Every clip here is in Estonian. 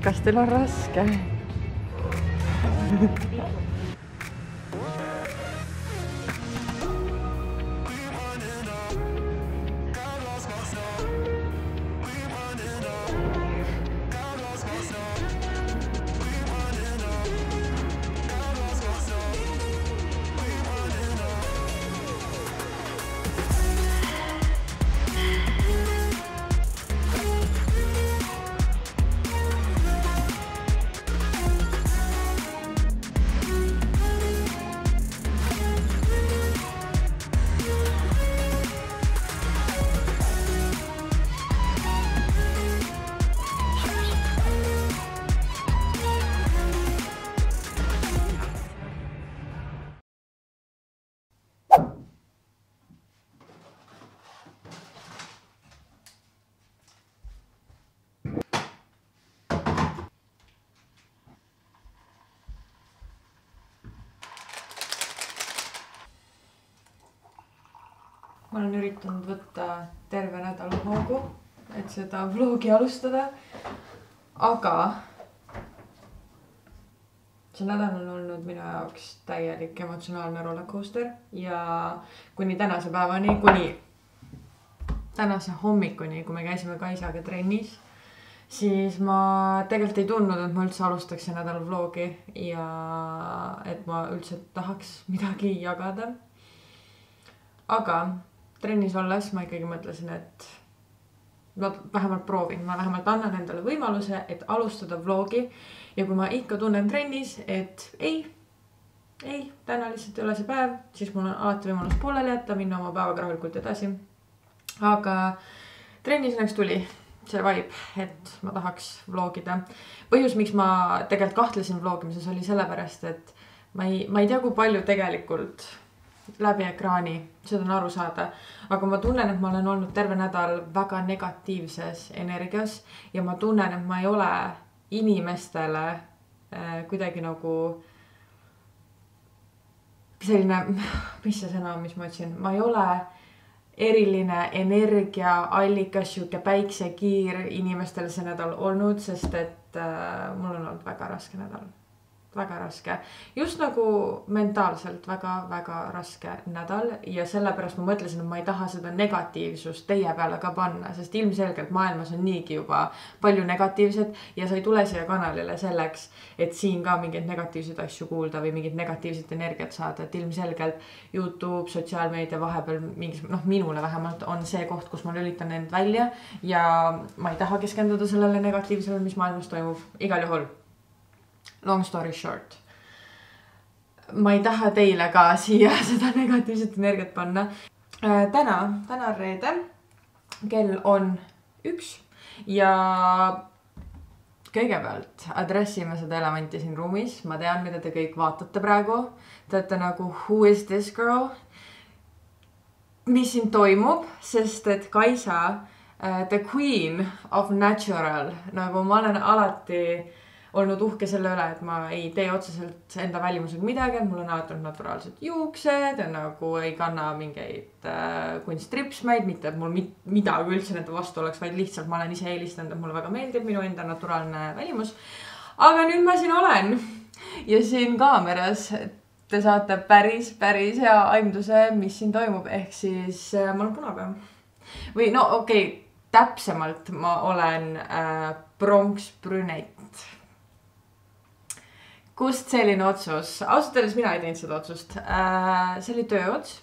Kas teil on raske? Ma olen üritanud võtta terve nädala hoogu, et seda vlogi alustada, aga see nädal on olnud minu jaoks täielik emotsionaalne rollercoaster ja kuni tänase päevani, kuni tänase hommikuni, kui me käisime Kaisaga trennis, siis ma tegelikult ei tundnud, et ma üldse alustaks see nädal vlogi ja et ma üldse tahaks midagi jagada. Aga trennis olles ma ikkagi mõtlesin, et ma vähemalt proovin, ma vähemalt annan endale võimaluse, et alustada vlogi ja kui ma ikka tunnen trennis, et ei, täna lihtsalt ei ole see päev, siis mul on alati võimalus pooleli jätta, minna oma päevaga rahulikult edasi. Aga trennis õnneks tuli see vibe, et ma tahaks vlogida. Põhjus, miks ma tegelikult kahtlesin vlogimises oli sellepärast, et ma ei tea, kui palju tegelikult läbi ekraani, seda on aru saada, aga ma tunnen, et ma olen olnud terve nädal väga negatiivses energias ja ma tunnen, et ma ei ole inimestele kuidagi nagu selline, mis see sõna, mis ma ütlesin, ma ei ole eriline energia allikas, siuke päiksekiir inimestele see nädal olnud, sest et mul on olnud väga raske nädal. Väga raske. Just nagu mentaalselt väga raske nädal ja sellepärast ma mõtlesin, et ma ei taha seda negatiivsust teie peale ka panna, sest ilmselgelt maailmas on niigi juba palju negatiivset ja sa ei tule siia kanalile selleks, et siin ka mingeid negatiivseid asju kuulda või mingit negatiivset energiat saada, et ilmselgelt YouTube, sotsiaalmeedia vahepeal mingis, minule vähemalt on see koht, kus ma lülitan end välja ja ma ei taha keskenduda sellele negatiivsele, mis maailmas toimub igal juhul. Long story short. Ma ei taha teile ka siia seda negatiivset energiat panna. Täna reede. Kell on 1 ja kõigepealt adressime seda elevanti siin ruumis. Ma tean, mida te kõik vaatate praegu. Te olete nagu, who is this girl? Mis siin toimub, sest et Kaisa, the queen of natural, nagu ma olen alati olnud uhke selle üle, et ma ei tee otseselt enda välimusega midagi, mul on alati naturaalsed juuksed ja nagu ei kanna mingeid kunstripsmeid, mitte et mul midagi üldse nende vastu oleks, vaid lihtsalt ma olen ise eelistanud, et mulle väga meeldib minu enda naturaalne välimus. Aga nüüd ma siin olen ja siin kaameras te saate päris hea aimduse, mis siin toimub, ehk siis ma olen punapäev. Või okei, täpsemalt ma olen pronksbrünett. Kust selline otsus? Ausalt öeldes mina ei teinud seda otsust. See oli tööots.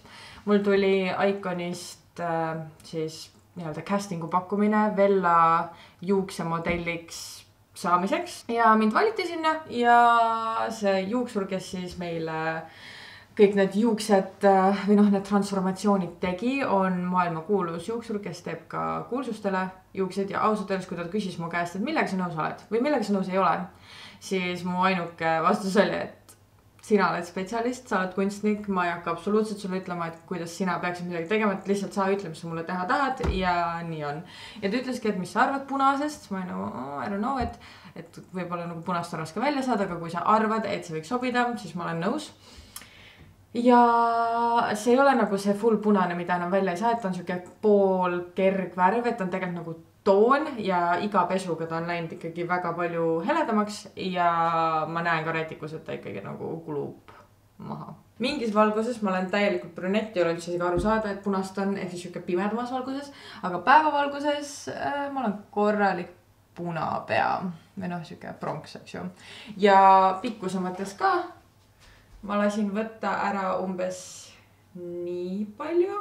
Mul tuli Iconist siis nii-öelda castingu pakkumine Vella juuksemodelliks saamiseks. Ja mind valiti sinna ja see juuksur, kes siis meile kõik need juuksed või need transformatsioonid tegi, on maailma kuulus juuksur, kes teeb ka kuulsustele juuksed ja ausalt öeldes, kui ta küsis mu käest, et millega sa nõus oled või millega sa nõus ei ole, siis mu ainuke vastus oli, et sina oled spetsialist, sa oled kunstnik, ma ei hakka absoluutselt sulle ütlema, et kuidas sina peaksid midagi tegema, et lihtsalt sa ütle, mis sa mulle teha tahad ja nii on. Ja ta ütleski, et mis sa arvad punasest, ma ei nagu, I don't know, et võib-olla nagu punast on raske välja saada, aga kui sa arvad, et see võiks sobida, siis ma olen nõus. Ja see ei ole nagu see full punane, mida enam välja ei saa, et on siuke pool kergvärv, et on tegelikult nagu toon ja iga pesuga ta on läinud ikkagi väga palju heledamaks ja ma näen ka rätikus, et ta ikkagi nagu kulub maha. Mingis valguses ma olen täielikult brünett, ei ole üldse aru saada, et punast on, ehk siis siuke pimedamas valguses, aga päevavalguses ma olen korralik punapea või noh, siuke pronks, eks ju. Ja pikkuse mõttes ka ma lasin võtta ära umbes nii palju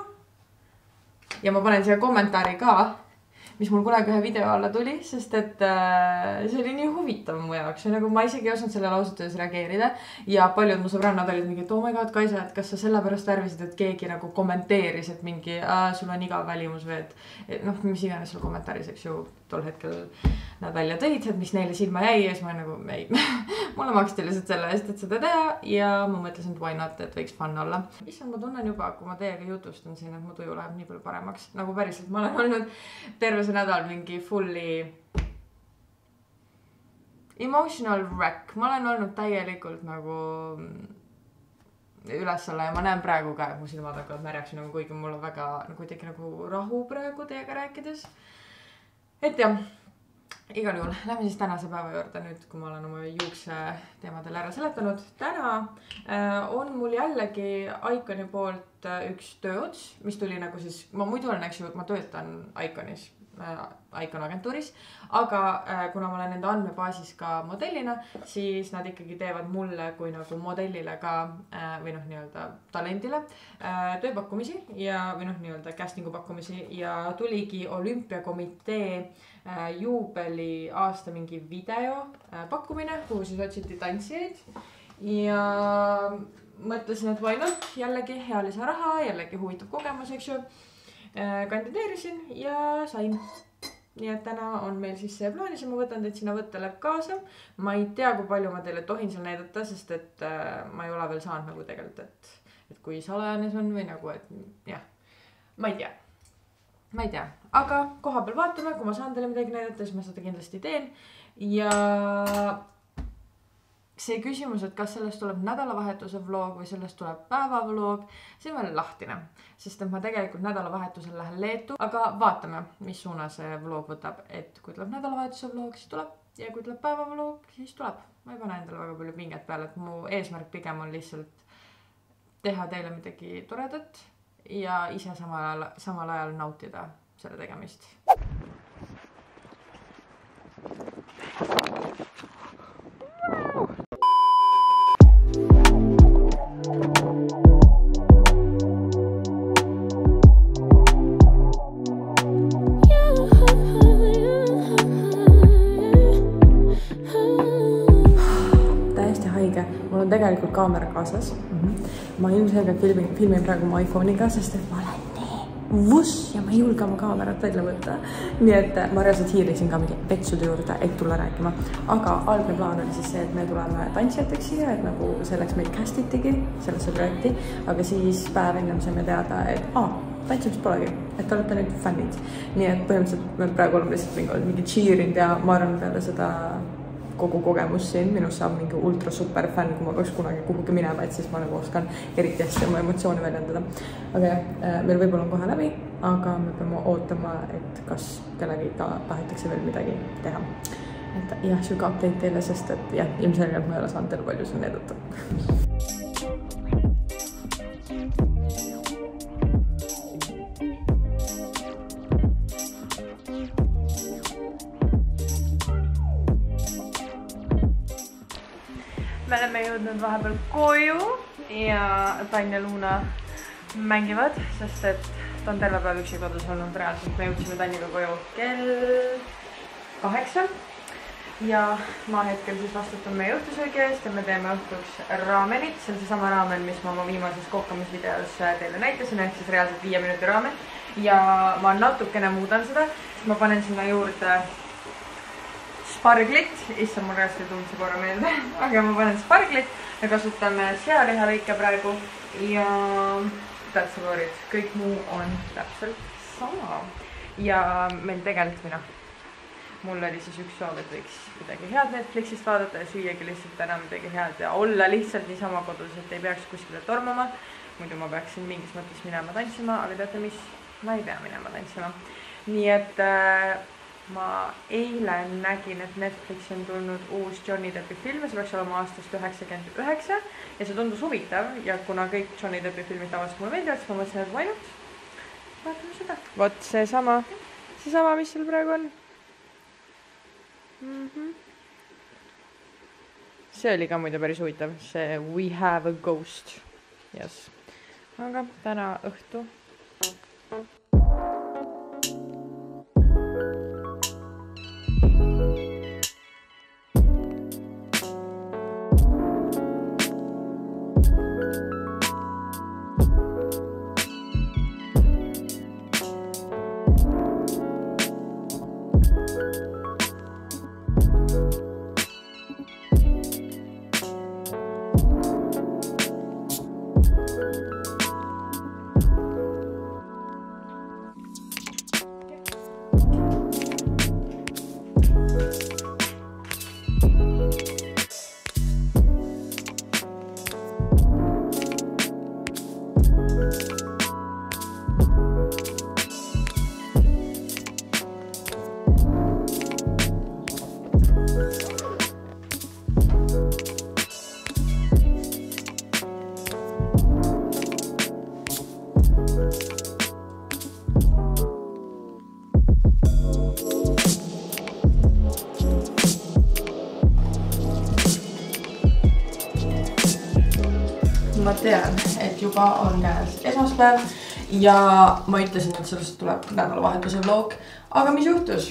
ja ma panen siia kommentaari ka, mis mul kunagi ühe video alla tuli, sest et see oli nii huvitav mu jaoks. Nagu ma isegi ei osanud selle lausetuses reageerida ja paljud mu sõbrannad olid mingi, et oh my god, Kaisa, et kas sa sellepärast värvisid, et keegi nagu kommenteeris, et mingi, sul on igav välimus või et noh, mis iganes sul kommentaaris, eks ju, tol hetkel nad välja tõid, et mis neile silma jäi ja siis ma nagu, ei, mulle maksti lihtsalt selle eest, et seda teha ja ma mõtlesin, et why not, et võiks fun olla. Issand, ma tunnen juba, kui ma teiega jutustan siin, et mu tuju läheb nii palju paremaks. Nagu päriselt ma olen olnud terve see nädal mingi fully emotional wreck. Ma olen olnud täielikult nagu üles olla ja ma näen praegu ka, et mu silmad hakkavad märjaks, nagu kuigi mul on väga nagu tegi nagu rahu praegu teiega rääkides. Et jah, igal juhul, lähme siis tänase päeva juurde nüüd, kui ma olen oma juukse teemadel ära seletanud. Täna on mul jällegi Iconi poolt üks tööots, mis tuli nagu siis, ma muidu olen, eks ju, ma töötan Iconis, Icon agentuuris, aga kuna ma olen nende andmebaasis ka modellina, siis nad ikkagi teevad mulle kui nagu modellile ka või noh, nii-öelda talendile tööpakkumisi ja või noh, nii-öelda castingu pakkumisi ja tuligi Olümpiakomitee juubeli aasta mingi video pakkumine, kuhu siis otsiti tantsijaid ja mõtlesin, et why not, jällegi hea lisaraha, jällegi huvitav kogemus, eks ju. Kandideerisin ja sain. Nii et täna on meil siis see plaanis ja ma võtan teid sinna võttele kaasa. Ma ei tea, kui palju ma teile tohin seal näidata, sest et ma ei ole veel saanud nagu tegelikult, et kui salajane see on või nagu, et jah, ma ei tea. Aga koha peal vaatame, kui ma saan teile midagi näidata, siis ma seda kindlasti teen ja see küsimus, et kas sellest tuleb nädalavahetuse vlog või sellest tuleb päevavlog, see on veel lahtine, sest et ma tegelikult nädalavahetusel lähen Leetu, aga vaatame, mis suuna see vlog võtab, et kui tuleb nädalavahetuse vlog, siis tuleb ja kui tuleb päevavlog, siis tuleb. Ma ei pane endale väga palju pinget peale, et mu eesmärk pigem on lihtsalt teha teile midagi toredat ja ise samal ajal nautida selle tegemist. Tegelikult kaamera kaasas. Ma ilmselgelt filmin praegu mu iPhone'iga, sest et ma olen nii vuss ja ma ei julge oma kaamerat välja võtta. Nii et ma reaalselt hiirisin ka mingi petsude juurde, et tulla rääkima. Aga algne plaan oli siis see, et me tuleme tantsijateks siia, et nagu selleks meid castitigi sellesse projekti. Aga siis päev ennem saime teada, et tantsimist polegi, et te olete nüüd fännid. Nii et põhimõtteliselt me praegu oleme lihtsalt mingi cheerind ja ma arvan peale seda kogu kogemus siin, minust saab mingi ultra super fänn, kui ma peaks kunagi kuhugi minema, et siis ma nagu oskan eriti hästi oma emotsioone väljendada. Aga jah, meil võib-olla on kohe läbi, aga me peame ootama, et kas kellegi ka tahetakse veel midagi teha. Et jah, siuke update teile, sest et jah, ilmselgelt ma ei ole saanud teile palju siin näidata. Me oleme jõudnud vahepeal koju ja Tanja Luna mängivad, sest et ta on terve päev üksi kodus olnud reaalselt. Me jõudsime Tanjaga koju kell 8 ja ma hetkel siis vastutan meie õhtusöögi eest ja me teeme õhtuks raamenit. See on seesama raamen, mis ma oma viimases kokkamisvideos teile näitasin, ehk siis reaalselt 5 minuti raamen. Ja ma natukene muudan seda, sest ma panen sinna juurde sparglit, issa mul reaalselt ei tulnud see korra meelde, aga ma panen sparglit, me kasutame sealihalõike praegu ja that's about it. Kõik muu on täpselt sama. Ja meil tegelikult mul oli siis üks soov, et võiks midagi head Netflixist vaadata ja süüagi lihtsalt täna midagi head ja olla lihtsalt niisama kodus, et ei peaks kuskile tormama. Muidu ma peaksin mingis mõttes minema tantsima, aga teate mis? Ma ei pea minema tantsima. Nii et ma eile nägin, et Netflixi on tulnud uus Johnny Deppi film, see peaks olema aastast 99 ja see tundus huvitav ja kuna kõik Johnny Deppi filmid tavaliselt mulle meeldivad, siis ma mõtlesin, et why not? Vaatame seda. Vot seesama, mis seal praegu on. See oli ka muide päris huvitav, see We Have a Ghost. Yes. Aga täna õhtu. Ma tean, et juba on käes esmaspäev ja ma ütlesin, et sellest tuleb nädalavahetuse vlog, aga mis juhtus?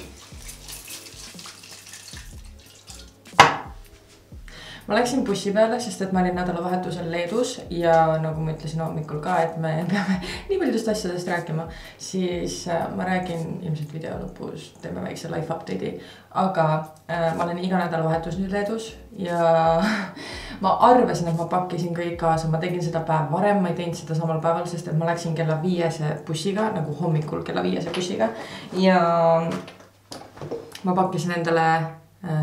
Ma läksin bussi peale, sest et ma olin nädalavahetusel Leedus ja nagu ma ütlesin hommikul ka, et me peame nii paljudest asjadest rääkima, siis ma räägin ilmselt video lõpus, teeme väikse life update'i, aga ma olen iga nädalavahetus nüüd Leedus ja ma arvasin, et ma pakkisin kõik kaasa, ma tegin seda päev varem, ma ei teinud seda samal päeval, sest et ma läksin kella 5 bussiga, nagu hommikul kella 5 bussiga ja ma pakkisin endale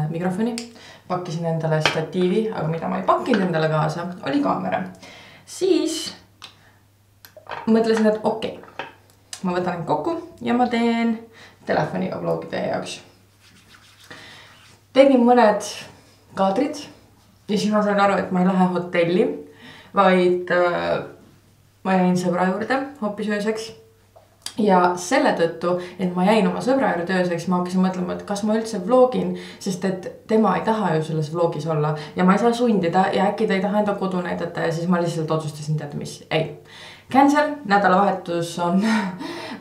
mikrofoni, pakkisin endale statiivi, aga mida ma ei pakkinud endale kaasa, oli kaamera. Siis mõtlesin, et okei, ma võtan kokku ja ma teen telefoniga vlogi teie jaoks. Tegin mõned kaadrid ja siis ma sain aru, et ma ei lähe hotelli, vaid ma jäin sõbra juurde hoopis ööseks. Ja selle tõttu, et ma jäin oma sõbra juurde ööseks, ma hakkasin mõtlema, et kas ma üldse vlogin, sest et tema ei taha ju selles vlogis olla ja ma ei saa sundida ja äkki ta ei taha enda kodu näidata ja siis ma lihtsalt otsustasin, teada mis, ei. Cancel, nädalavahetus on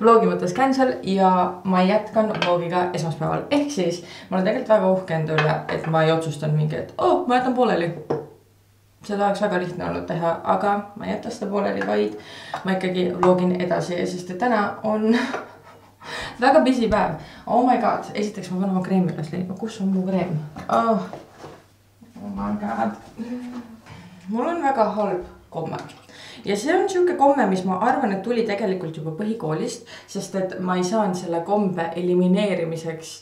vlogi mõttes cancel ja ma jätkan vlogiga esmaspäeval. Ehk siis ma olen tegelikult väga uhke enda üle, et ma ei otsustanud mingi, et ma jätan pooleli. Seda oleks väga lihtne olnud teha, aga ma ei jäta seda pooleli, vaid ma ikkagi vlogin edasi, sest et täna on väga busy päev. Oh my god, esiteks ma pean oma kreemi üles leidma. Kus on mu kreem? Oh my god. Mul on väga halb komme. Ja see on siuke komme, mis ma arvan, et tuli tegelikult juba põhikoolist, sest et ma ei saanud selle kombe elimineerimiseks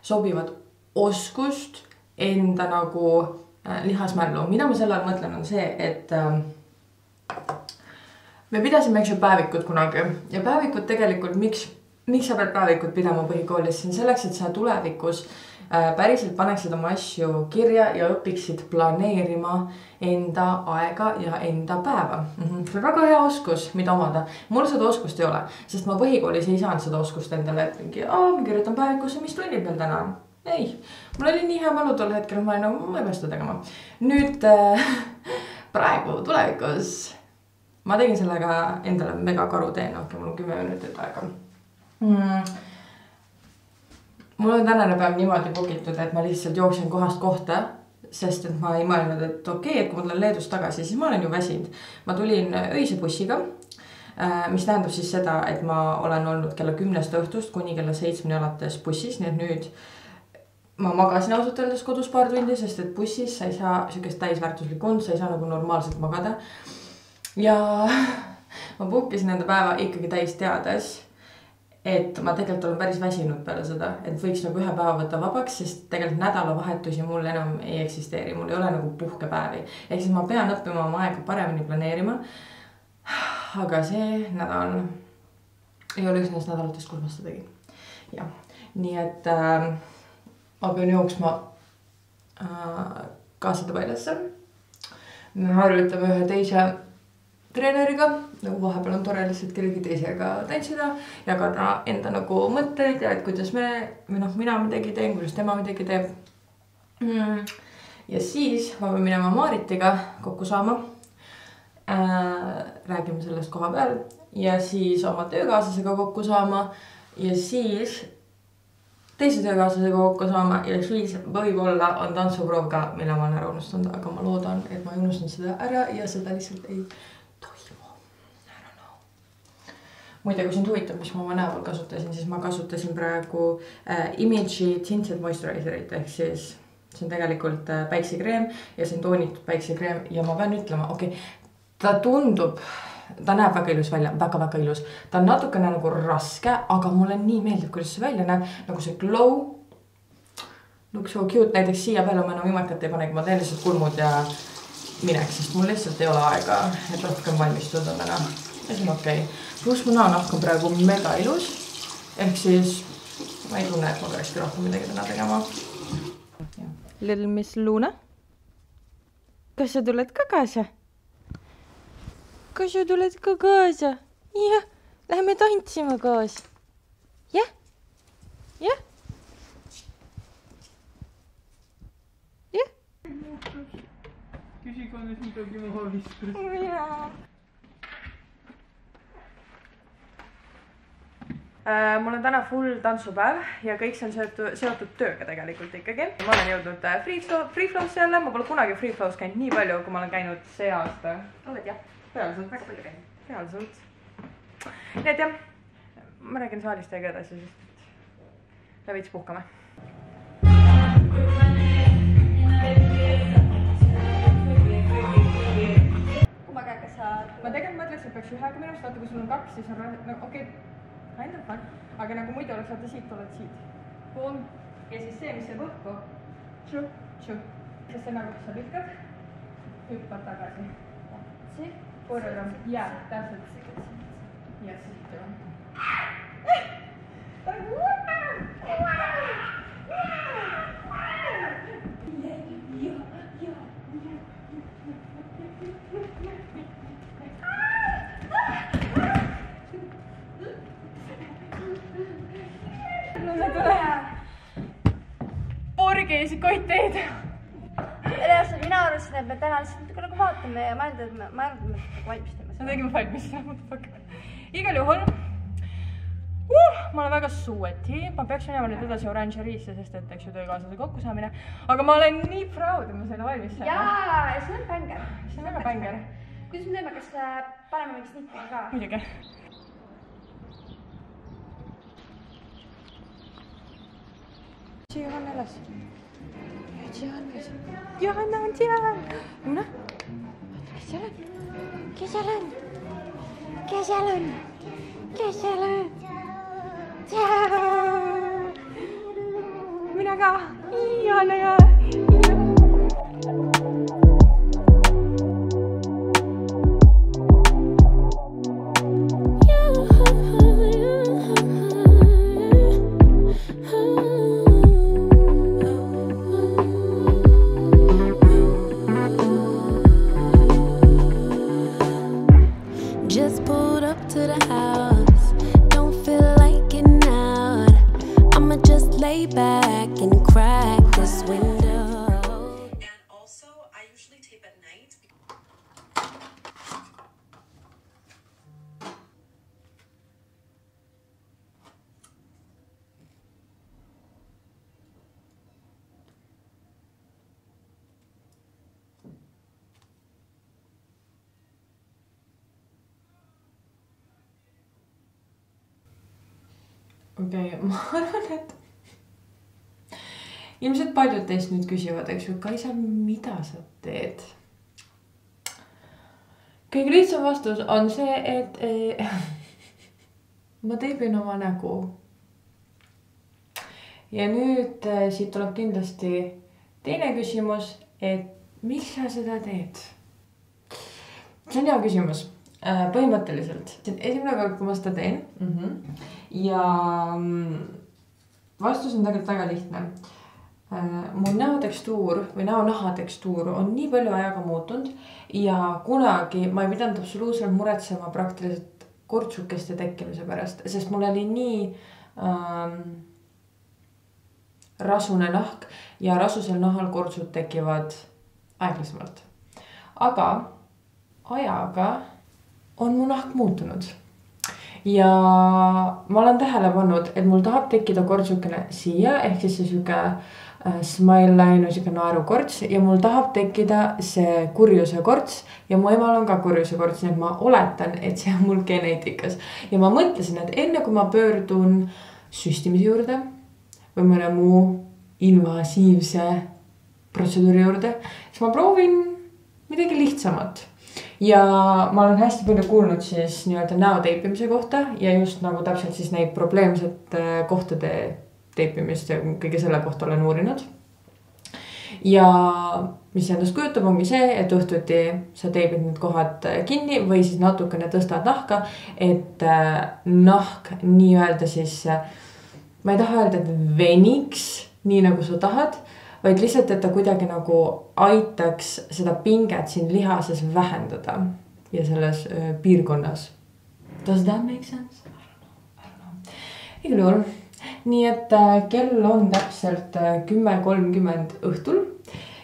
sobivat oskust enda nagu lihasmällu. Mida ma selle all mõtlen on see, et me pidasime päevikut kunagi ja päevikut tegelikult, miks sa pead päevikut pidama põhikoolis, see on selleks, et sa tulevikus päriselt paneksid oma asju kirja ja õpiksid planeerima enda aega ja enda päeva. See on väga hea oskus, mida omada. Mul seda oskust ei ole, sest ma põhikoolis ei saanud seda oskust endale, et mingi, ma kirjutan päevikusse, mis tunnib meil täna. Ei, mul oli nii hea mälu tol hetkel, ma olin nagu, ma ei pea seda tegema. Nüüd praegu tulevikus ma tegin sellega endale mega karu teen, aga mul on 10 minutit aega. Mul on tänane päev niimoodi pugitud, et ma lihtsalt jooksin kohast kohta, sest et ma ei mõelnud, et okei, et kui ma tulen Leedust tagasi, siis ma olen ju väsinud. Ma tulin öise bussiga, mis tähendab siis seda, et ma olen olnud kella 10 õhtust kuni kella 7 alates bussis, nii et nüüd ma magasin ausalt öeldes kodus paar tundi, sest et bussis sa ei saa siukest täisväärtuslikku und, sa ei saa nagu normaalselt magada. Ja ma bookisin enda päeva ikkagi täis teades, et ma tegelikult olen päris väsinud peale seda, et võiks nagu ühe päeva võtta vabaks, sest tegelikult nädalavahetusi mul enam ei eksisteeri, mul ei ole nagu puhkepäevi. Ehk siis ma pean õppima oma aega paremini planeerima. Aga see nädal ei ole üks nendest nädalatest, kus ma seda tegin. Ja, nii et ma pean jooksma kaasade väljasse. Me harjutame ühe teise treeneriga, nagu vahepeal on tore lihtsalt kellegi teisega tantsida, jagada enda nagu mõtteid ja et kuidas mina midagi teen, kuidas tema midagi teeb. Ja siis ma pean minema Maritiga kokku saama. Räägime sellest koha peal ja siis oma töökaaslasega kokku saama ja siis teise töökaaslasega kokku saama ja siis võib-olla on tantsuproov ka, mille ma olen ära unustanud, aga ma loodan, et ma ei unustanud seda ära ja seda lihtsalt ei toimu. I don't know. Muide, kui sind huvitab, mis ma oma näol kasutasin, siis ma kasutasin praegu Image'i Tinted Moisturizerit ehk siis see on tegelikult päiksekreem ja see on toonitud päiksekreem ja ma pean ütlema, ta tundub, ta näeb väga ilus välja, väga ilus. Ta on natukene nagu raske, aga mulle nii meeldib, kuidas see välja näeb. Nagu see glow. Look so cute. Näiteks siia peale ma enam imakat ei panegi. Ma teen lihtsalt kulmud ja mineks, sest mul lihtsalt ei ole aega, et rohkem valmistuda täna. Ja see on okei. Plus mu näonahk on praegu mega ilus. Ehk siis ma ei tunne, et ma peakski rohkem midagi täna tegema. Little Miss Luna. Kas sa tuled ka kaasa? Kas sa tuled ka kaasa? Jah, läheme tantsima kaas. Jah? Jah? Jah? Küsikonnes midagi maha viskas. Jaa. Mul on täna full tantsupäev ja kõik see on seotud tööga tegelikult ikkagi. Ma olen jõudnud free flow'sse jälle. Ma pole kunagi free flow's käinud nii palju, kui ma olen käinud see aasta. Oled jah? Reaalselt väga palju käinud. Reaalselt. Nii et jah, ma räägin saalist teiega edasi, sest me veits puhkame. Kui ma käin, kas sa... Ma tegelikult mõtleks, et peaks ühega minust, vaata kui sul on kaks, siis on okei, kind of fun. Aga nagu muidu oleks, vaata siit oled siit. Boom. Ja siis see, mis see võhku. Tšu, tšu. Sest see nagu, sa lükkad, hüppad tagasi. See? Korraga. Jaa, täpselt. Ja siit ju. Porgeisi koiteid. Reaalselt mina arvasin, et me täna lihtsalt nagu vaatame ja ma arvan, et me valmis teeme. Me tegime valmis. Igal juhul. Ma olen väga sueti. Ma peaks minema nüüd edasi Orangeriisse, sest et eks ju töökaaslase kokkusaamine. Aga ma olen nii proud, et ma sain valmis saada. Jaa, see on bänger. See on väga bänger. Kuidas me teeme, kas paneme mingi snippi ka? Muidugi. Johanna elas. Johanna on seal. Luna? Kes seal on? Kes seal on? Kes seal on? Kes seal on? Mina ka. Johanna ja. Just pulled up to the house. Don't feel like getting out. I'ma just lay back and crack this window. And also, I usually tape at night. Okei, ma arvan, et ilmselt paljud teist nüüd küsivad, eks ju, Kaisa, mida sa teed? Kõige lihtsam vastus on see, et ma teebin oma nägu. Ja nüüd siit tuleb kindlasti teine küsimus, et miks sa seda teed? See on hea küsimus. Põhimõtteliselt. See on esimene kord, kui ma seda teen. Ja vastus on tegelikult väga lihtne. Mu näotekstuur või näonaha tekstuur on nii palju ajaga muutunud ja kunagi ma ei pidanud absoluutselt muretsema praktiliselt kortsukeste tekkimise pärast, sest mul oli nii rasune nahk ja rasusel nahal kortsud tekivad aeglasemalt. Aga ajaga on mu nahk muutunud. Ja ma olen tähele pannud, et mul tahab tekkida kortsukene siia, ehk siis see süke smile line või süke naerukorts ja mul tahab tekkida see kurjuse korts ja mu emal on ka kurjuse korts, nii et ma oletan, et see on mul geneetikas. Ja ma mõtlesin, et enne kui ma pöördun süstimise juurde või mõne muu invasiivse protseduuri juurde, siis ma proovin midagi lihtsamat. Ja ma olen hästi palju kuulnud siis nii-öelda näo teipimise kohta ja just nagu täpselt siis neid probleemsete kohtade teipimist ja kõige selle kohta olen uurinud. Ja mis endast kujutab ongi see, et õhtuti sa teipid need kohad kinni või siis natukene tõstad nahka, et nahk nii-öelda siis, ma ei taha öelda, et veniks nii nagu sa tahad, vaid lihtsalt, et ta kuidagi nagu aitaks seda pinget siin lihases vähendada ja selles piirkonnas. Does that make sense? I don't know. Igal juhul. Nii et kell on täpselt 10:30 õhtul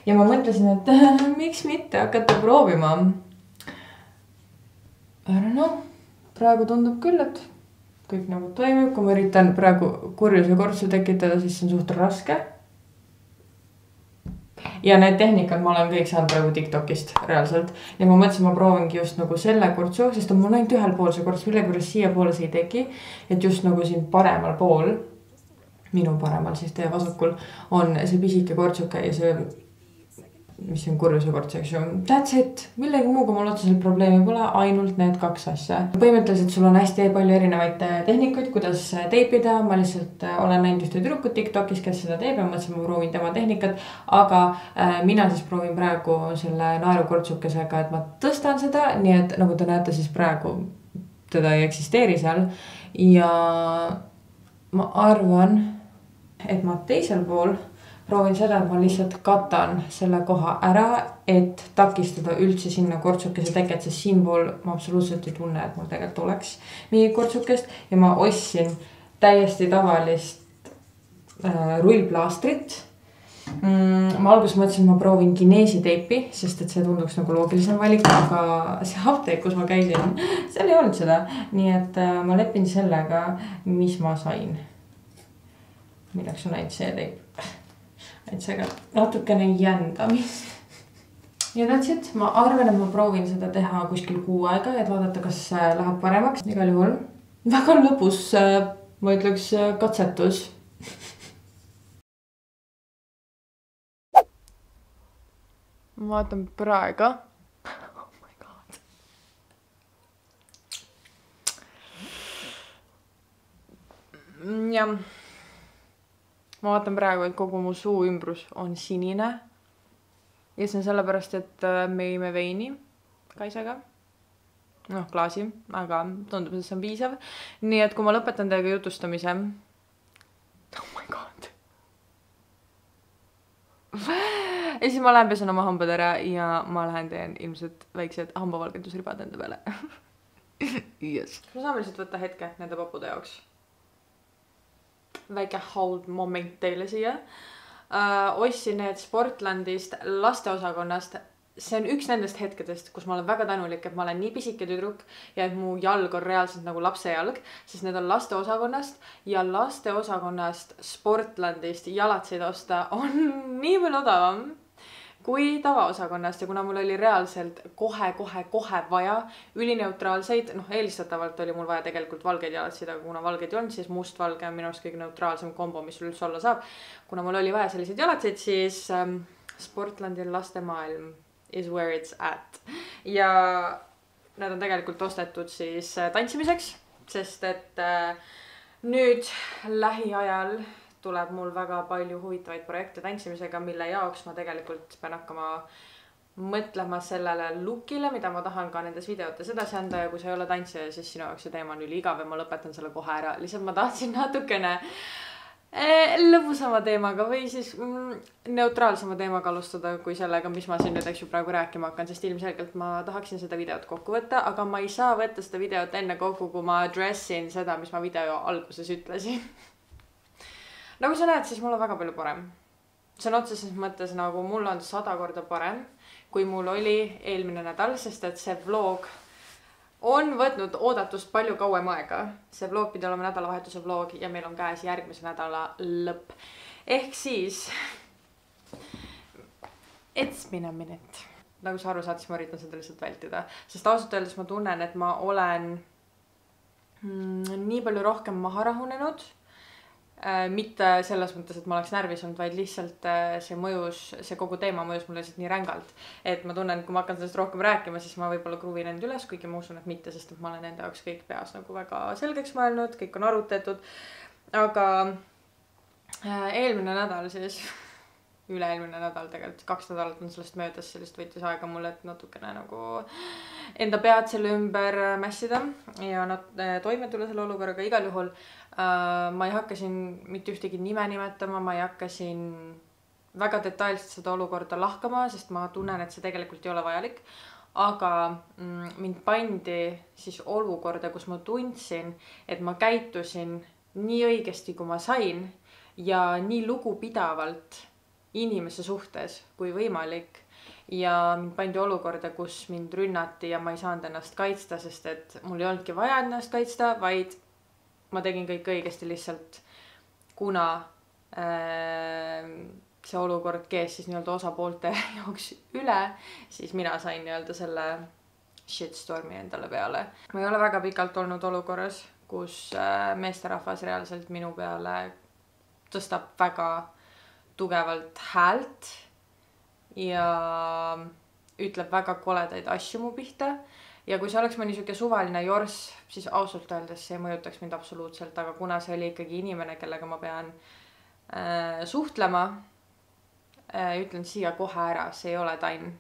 ja ma mõtlesin, et miks mitte hakata proovima. Praegu tundub küll, et kõik nagu toimib, kui ma üritan praegu kurjuse kortsu tekitada, siis see on suht raske. Ja need tehnikad ma olen kõik saanud praegu TikTokist reaalselt ja ma mõtlesin, ma proovingi just nagu selle kortsu, sest on mul ainult ühel pool see korts, mille juures siia poole see ei teki, et just nagu siin paremal pool, minu paremal siis teie vasakul on see pisike kortsuke ja see, mis on kurjuse korts, eks ju. That's it, millegi muuga mul otseselt probleemi pole, ainult need kaks asja. Põhimõtteliselt sul on hästi palju erinevaid tehnikuid, kuidas teipida. Ma lihtsalt olen näinud ühte tüdrukut TikTokis, kes seda teeb ja mõtlesin, ma proovin tema tehnikat. Aga mina siis proovin praegu selle naerukortsukesega, et ma tõstan seda, nii et nagu te näete, siis praegu teda ei eksisteeri seal. Ja ma arvan, et ma teisel pool proovin seda, et ma lihtsalt katan selle koha ära, et takistada üldse sinna kortsukese teket, sest siinpool ma absoluutselt ei tunne, et mul tegelikult oleks mingi kortsukest ja ma ostsin täiesti tavalist rullplaastrit. Ma alguses mõtlesin, ma proovin kineesi teipi, sest et see tunduks nagu loogilisem valik, aga see apteek, kus ma käisin, seal ei olnud seda. Nii et ma lepin sellega, mis ma sain. Milleks on ainult see teip. Et seega natukene jändamist. Ja that's it. Ma arvan, et ma proovin seda teha kuskil kuu aega, et vaadata, kas läheb paremaks. Igal juhul. Väga lõbus, ma ütleks, katsetus. Ma vaatan praegu. Oh my god. Ja ma vaatan praegu, et kogu mu suu ümbrus on sinine. Ja see on sellepärast, et me jõime veini Kaisaga. Noh, klaasi, aga tundub, et see on piisav. Nii et kui ma lõpetan teiega jutustamise. Oh my god. Ja siis ma lähen pesen oma hambad ära ja ma lähen teen ilmselt väiksed hambavalgendusribad enda peale. Yes. Ma saame lihtsalt võtta hetke nende papude jaoks. Väike hold moment teile siia. Ostsin need Sportlandist lasteosakonnast. See on üks nendest hetkedest, kus ma olen väga tänulik, et ma olen nii pisike tüdruk ja et mu jalg on reaalselt nagu lapse jalg, sest need on lasteosakonnast ja lasteosakonnast Sportlandist jalatseid osta on nii palju odavam. kui tavaosakonnast ja kuna mul oli reaalselt kohe vaja ülineutraalseid, eelistatavalt oli mul vaja tegelikult valgeid jalatsid, aga kuna valgeid ei olnud, siis mustvalge on minu arust kõige neutraalsem kombo, mis sul üldse olla saab. Kuna mul oli vaja selliseid jalatsid, siis Sportlandi lastemaailm is where it's at. Ja nad on tegelikult ostetud siis tantsimiseks, sest et nüüd lähiajal tuleb mul väga palju huvitavaid projekte tantsimisega, mille jaoks ma tegelikult pean hakkama mõtlema sellele lookile, mida ma tahan ka nendes videotes edasi anda ja kui sa ei ole tantsija, siis sinu jaoks see teema on üliigav ja ma lõpetan selle kohe ära. Lihtsalt ma tahtsin natukene lõbusama teemaga või siis neutraalsema teemaga alustada kui sellega, mis ma siin nüüd praegu rääkima hakkan, sest ilmselgelt ma tahaksin seda videot kokku võtta, aga ma ei saa võtta seda videot enne kokku, kui ma addressin seda, mis ma video alguses ütlesin. Nagu sa näed, siis mul on väga palju parem. See on otseses mõttes nagu mul on 100 korda parem, kui mul oli eelmine nädal, sest et see vlog on võtnud oodatust palju kauem aega. See vlog pidi olema nädalavahetuse vlog ja meil on käes järgmise nädala lõpp. Ehk siis, it's been a minute. Nagu sa aru saad, siis ma üritan seda lihtsalt vältida. Sest ausalt öeldes ma tunnen, et ma olen nii palju rohkem maha rahunenud. Mitte selles mõttes, et ma oleks närvis olnud, vaid lihtsalt see kogu teema mõjus mulle lihtsalt nii rängalt. Et ma tunnen, kui ma hakkan sellest rohkem rääkima, siis ma võib-olla kruvin end üles, kuigi ma usun, et mitte, sest et ma olen enda jaoks kõik peas nagu väga selgeks mõelnud, kõik on arutatud. Aga eelmine nädal siis, üle-eelmine nädal tegelikult, 2 nädalat on sellest möödas, sellist võttis aega mulle, et natukene nagu enda pead selle ümber mässida ja toime tulla selle olukorraga igal juhul. Ma ei hakka siin mitte ühtegi nime nimetama, ma ei hakka siin väga detailselt seda olukorda lahkama, sest ma tunnen, et see tegelikult ei ole vajalik. Aga mind pandi siis olukorda, kus ma tundsin, et ma käitusin nii õigesti, kui ma sain ja nii lugupidavalt inimese suhtes kui võimalik. Ja mind pandi olukorda, kus mind rünnati ja ma ei saanud ennast kaitsta, sest et mul ei olnudki vaja ennast kaitsta, vaid ma tegin kõik õigesti lihtsalt, kuna see olukord kees siis nii-öelda osapoolte jaoks üle, siis mina sain nii-öelda selle shitstormi endale peale. Ma ei ole väga pikalt olnud olukorras, kus meesterahvas reaalselt minu peale tõstab väga tugevalt häält ja ütleb väga koledaid asju mu pihta. Ja kui see oleks mõni niisugune suvaline jors, siis ausalt öeldes see mõjutaks mind absoluutselt, aga kuna see oli ikkagi inimene, kellega ma pean suhtlema, ütlen siia kohe ära, see ei ole Taim.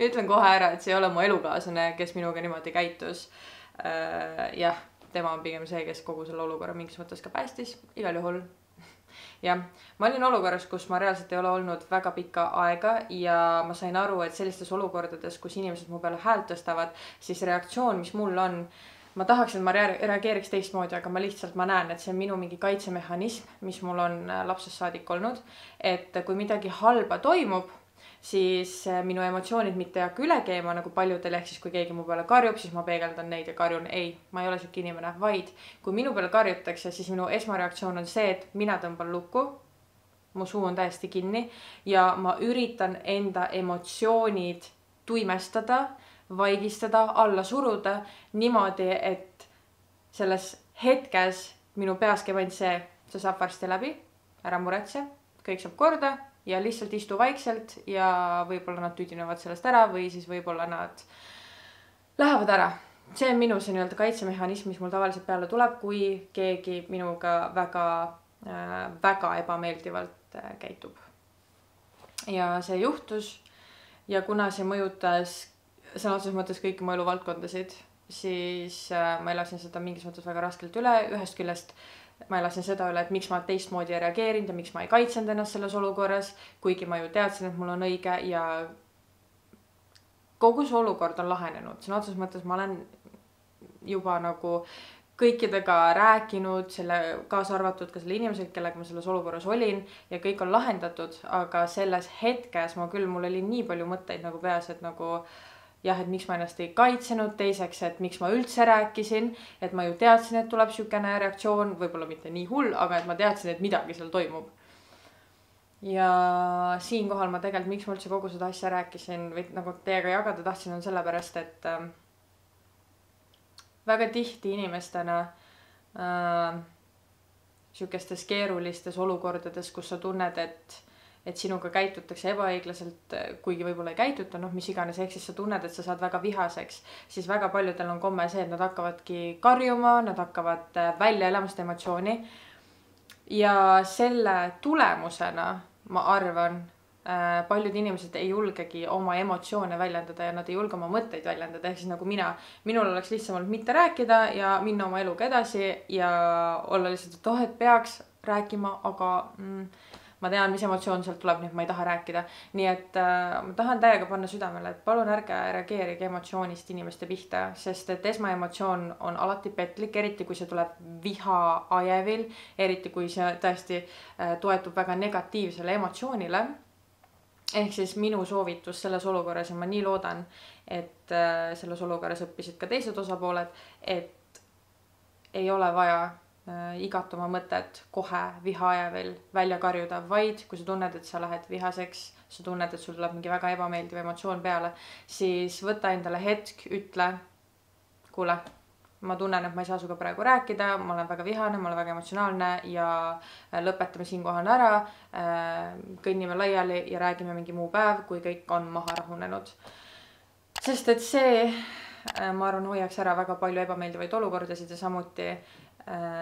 Ütlen kohe ära, et see ei ole mu elukaaslane, kes minuga niimoodi käitus. Jah, tema on pigem see, kes kogu selle olukorra mingis mõttes ka päästis, igal juhul. Ja ma olin olukorras, kus ma reaalselt ei ole olnud väga pikka aega ja ma sain aru, et sellistes olukordades, kus inimesed mu peale häält tõstavad, siis reaktsioon, mis mul on, ma tahaks, et ma reageeriks teistmoodi, aga ma näen, et see on minu mingi kaitsemehhanism, mis mul on lapsest saadik olnud, et kui midagi halba toimub, siis minu emotsioonid mitte ei hakka üle keema nagu paljudel, ehk siis kui keegi mu peale karjub, siis ma peegeldan neid ja karjun. Ei, ma ei ole siuke inimene, vaid kui minu peale karjutakse, siis minu esmareaktsioon on see, et mina tõmban lukku, mu suu on täiesti kinni ja ma üritan enda emotsioonid tuimestada, vaigistada, alla suruda niimoodi, et selles hetkes minu peas käib ainult see saab varsti läbi, ära muretse, kõik saab korda ja lihtsalt istu vaikselt ja võib-olla nad tüdinevad sellest ära või siis võib-olla nad lähevad ära. See on minu see nii-öelda kaitsemehhanism, mis mul tavaliselt peale tuleb, kui keegi minuga väga ebameeldivalt käitub. Ja see juhtus ja kuna see mõjutas sõna otseses mõttes kõiki mu eluvaldkondasid, siis ma elasin seda mingis mõttes väga raskelt üle. Ühest küljest ma elasin seda üle, et miks ma teistmoodi ei reageerinud ja miks ma ei kaitsenud ennast selles olukorras, kuigi ma ju teadsin, et mul on õige ja kogu see olukord on lahenenud. Sõna otseses mõttes ma olen juba nagu kõikidega rääkinud, selle kaasa arvatud ka selle inimesega, kellega ma selles olukorras olin ja kõik on lahendatud, aga selles hetkes mul oli nii palju mõtteid nagu peas, et nagu jah, et miks ma ennast ei kaitsenud, teiseks, et miks ma üldse rääkisin, et ma ju teadsin, et tuleb siukene reaktsioon, võib-olla mitte nii hull, aga et ma teadsin, et midagi seal toimub. ja siinkohal ma tegelikult, miks ma üldse kogu seda asja rääkisin või nagu teiega jagada tahtsin, on sellepärast, et väga tihti inimestena sihukestes keerulistes olukordades, kus sa tunned, et sinuga käitutakse ebaõiglaselt, kuigi võib-olla ei käituta, mis iganes, ehk siis sa tunned, et sa saad väga vihaseks, siis väga paljudel on komme see, et nad hakkavadki karjuma, nad hakkavad välja elama seda emotsiooni. Ja selle tulemusena, ma arvan, paljud inimesed ei julgegi oma emotsioone väljendada ja nad ei julge oma mõtteid väljendada, ehk siis nagu minul oleks lihtsam olnud mitte rääkida ja minna oma eluga edasi ja olla lihtsalt, et peaks rääkima, aga ma tean, mis emotsioon sealt tuleb, nii et ma ei taha rääkida. Nii et ma tahan täiega panna südamele, et palun ärge reageerige emotsioonist inimeste pihta, sest et esmaemotsioon on alati petlik, eriti kui see tuleb viha ajevil, eriti kui see tõesti toetub väga negatiivsele emotsioonile. Ehk siis minu soovitus selles olukorras, ja ma nii loodan, et selles olukorras õppisid ka teised osapooled, et ei ole vaja igat oma mõtet kohe viha ajavil välja karjuda, vaid kui sa tunned, et sa lähed vihaseks, sa tunned, et sul tuleb mingi väga ebameeldiv emotsioon peale, siis võta endale hetk, ütle, kuule, ma tunnen, et ma ei saa suga praegu rääkida, ma olen väga vihane, ma olen väga emotsionaalne ja lõpetame siinkohal ära, kõnnime laiali ja räägime mingi muu päev, kui kõik on maha rahunenud. Sest et see, ma arvan, hoiaks ära väga palju ebameeldivaid olukordasid ja samuti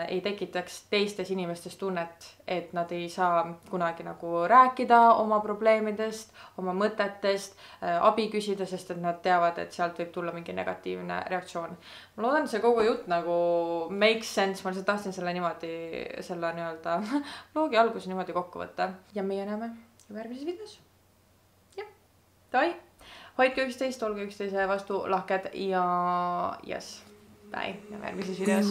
ei tekitaks teistes inimestes tunnet, et nad ei saa kunagi nagu rääkida oma probleemidest, oma mõtetest, abi küsida, sest et nad teavad, et sealt võib tulla mingi negatiivne reaktsioon. Ma loodan, et see kogu jutt nagu makes sense, ma lihtsalt tahtsin selle nii-öelda loogi alguse niimoodi kokku võtta. Ja meie näeme järgmises videos. Jah, davai, hoidke üksteist, olge üksteise vastu lahked ja yes. Bye. Järgmises videos.